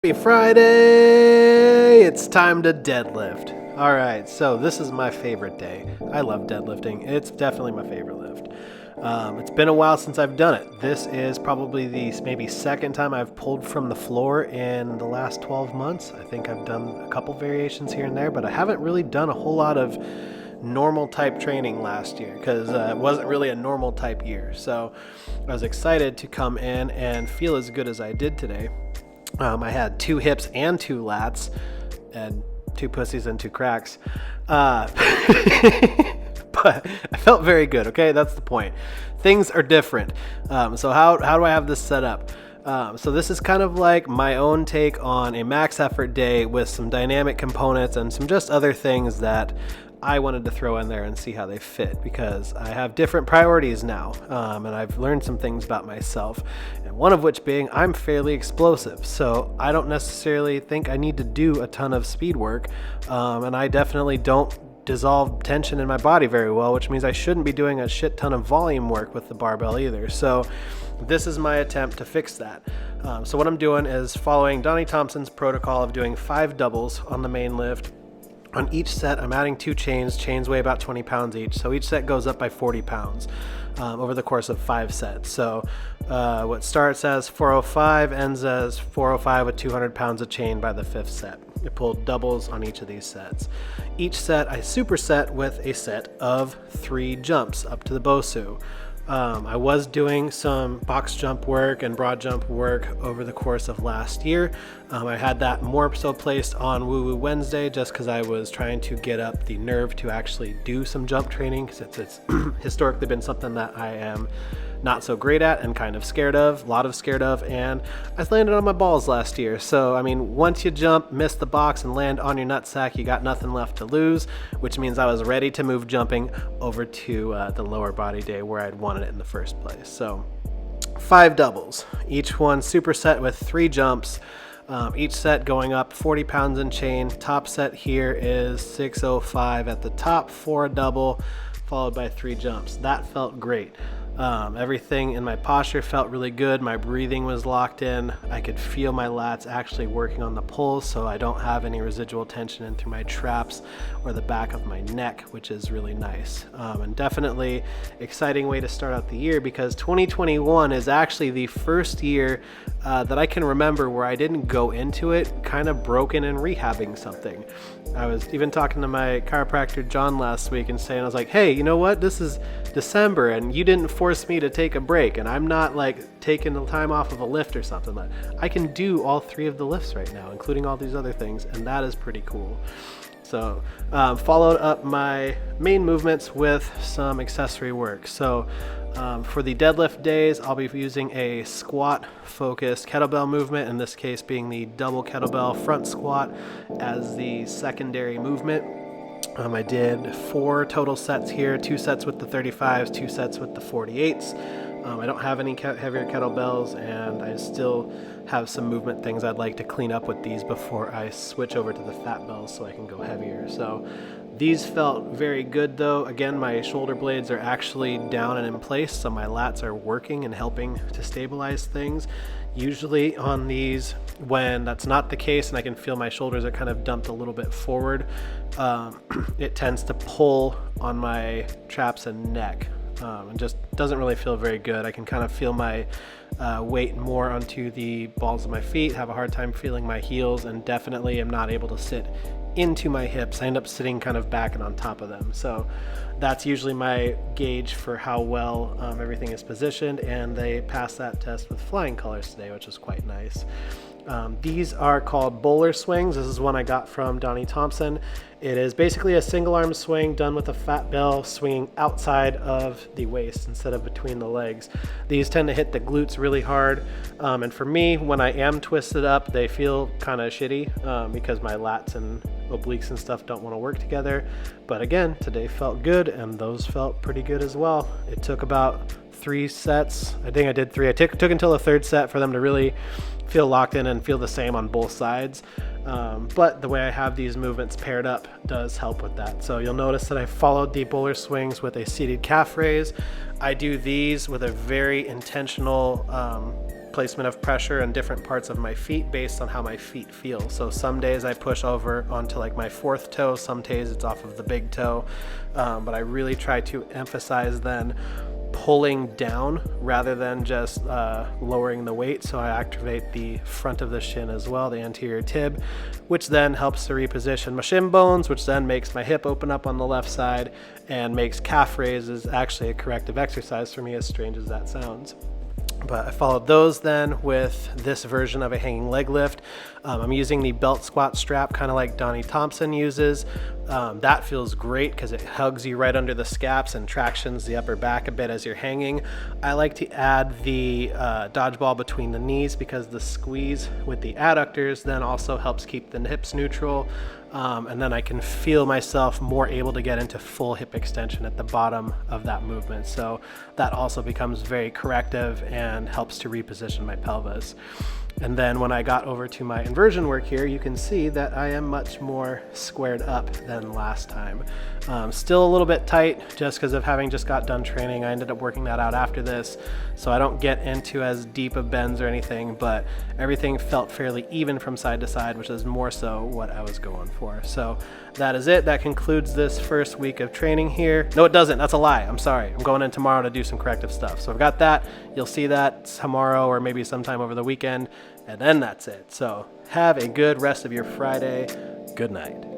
Happy Friday! It's time to deadlift. Alright, so this is my favorite day. I love deadlifting. It's definitely my favorite lift. It's been a while since I've done it. This is probably the maybe second time I've pulled from the floor in the last 12 months. I think I've done a couple variations here and there, but I haven't really done a whole lot of normal type training last year because it wasn't really a normal type year. So I was excited to come in and feel as good as I did today. I had 2 hips and 2 lats and 2 pussies and 2 cracks. But I felt very good, okay? That's the point. Things are different. So how do I have this set up? So this is kind of like my own take on a max effort day with some dynamic components and some just other things that I wanted to throw in there and see how they fit, because I have different priorities now, and I've learned some things about myself, and one of which being I'm fairly explosive, so I don't necessarily think I need to do a ton of speed work, and I definitely don't dissolve tension in my body very well, which means I shouldn't be doing a shit ton of volume work with the barbell either. So this is my attempt to fix that. So what I'm doing is following Donnie Thompson's protocol of doing 5 doubles on the main lift. On each set, I'm adding 2 chains. Chains weigh about 20 pounds each, so each set goes up by 40 pounds over the course of 5 sets. So what starts as 405 ends as 405 with 200 pounds of chain by the 5th set. I pulled doubles on each of these sets. Each set I superset with a set of 3 jumps up to the Bosu. I was doing some box jump work and broad jump work over the course of last year. I had that more so placed on Woo Woo Wednesday just because I was trying to get up the nerve to actually do some jump training, because it's historically been something that I am not so great at and kind of scared of, and I landed on my balls last year. So I mean, once you jump, miss the box, and land on your nutsack, you got nothing left to lose, which means I was ready to move jumping over to the lower body day where I'd wanted it in the first place. So 5 doubles, each one superset with 3 jumps, each set going up 40 pounds in chain. Top set here is 605 at the top for a double, followed by 3 jumps. That felt great. Everything in my posture felt really good. My breathing was locked in. I could feel my lats actually working on the pulls, so I don't have any residual tension in through my traps or the back of my neck, which is really nice. And definitely exciting way to start out the year, because 2021 is actually the first year that I can remember where I didn't go into it kind of broken and rehabbing something. I was even talking to my chiropractor John last week and saying, I was like, hey, you know what? This is December and you didn't force me to take a break, and I'm not like taking the time off of a lift or something. Like, I can do all 3 of the lifts right now, including all these other things, and that is pretty cool. So followed up my main movements with some accessory work. So for the deadlift days, I'll be using a squat focused kettlebell movement, in this case being the double kettlebell front squat as the secondary movement. I did 4 total sets here, 2 sets with the 35s, 2 sets with the 48s. I don't have any heavier kettlebells, and I still have some movement things I'd like to clean up with these before I switch over to the fat bells so I can go heavier. So these felt very good though. Again, my shoulder blades are actually down and in place, so my lats are working and helping to stabilize things. Usually on these, when that's not the case and I can feel my shoulders are kind of dumped a little bit forward, it tends to pull on my traps and neck. And just doesn't really feel very good. I can kind of feel my weight more onto the balls of my feet, have a hard time feeling my heels, and definitely am not able to sit into my hips. I end up sitting kind of back and on top of them. So that's usually my gauge for how well everything is positioned, and they passed that test with flying colors today, which is quite nice. These are called bowler swings. This is one I got from Donnie Thompson. It is basically a single arm swing done with a fat bell swinging outside of the waist instead of between the legs. These tend to hit the glutes really hard, and for me, when I am twisted up, they feel kind of shitty because my lats and obliques and stuff don't want to work together. But again, today felt good, and those felt pretty good as well. It took about 3 sets. I think I did 3. I took until the 3rd set for them to really feel locked in and feel the same on both sides. But the way I have these movements paired up does help with that. So you'll notice that I followed the bowler swings with a seated calf raise. I do these with a very intentional placement of pressure in different parts of my feet based on how my feet feel. So some days I push over onto like my fourth toe, some days it's off of the big toe, but I really try to emphasize then pulling down rather than just lowering the weight. So I activate the front of the shin as well, the anterior tib, which then helps to reposition my shin bones, which then makes my hip open up on the left side and makes calf raises actually a corrective exercise for me, as strange as that sounds. But I followed those then with this version of a hanging leg lift. I'm using the belt squat strap, kind of like Donnie Thompson uses. That feels great because it hugs you right under the scaps and tractions the upper back a bit as you're hanging. I like to add the dodgeball between the knees because the squeeze with the adductors then also helps keep the hips neutral. And then I can feel myself more able to get into full hip extension at the bottom of that movement. So that also becomes very corrective and helps to reposition my pelvis. And then when I got over to my inversion work here, you can see that I am much more squared up than last time. Still a little bit tight just because of having just got done training. I ended up working that out after this, so I don't get into as deep of bends or anything, but everything felt fairly even from side to side, which is more so what I was going for. So that is it. That concludes this first week of training here. No, it doesn't. That's a lie. I'm sorry. I'm going in tomorrow to do some corrective stuff. So I've got that. You'll see that tomorrow or maybe sometime over the weekend, and then that's it. So have a good rest of your Friday. Good night.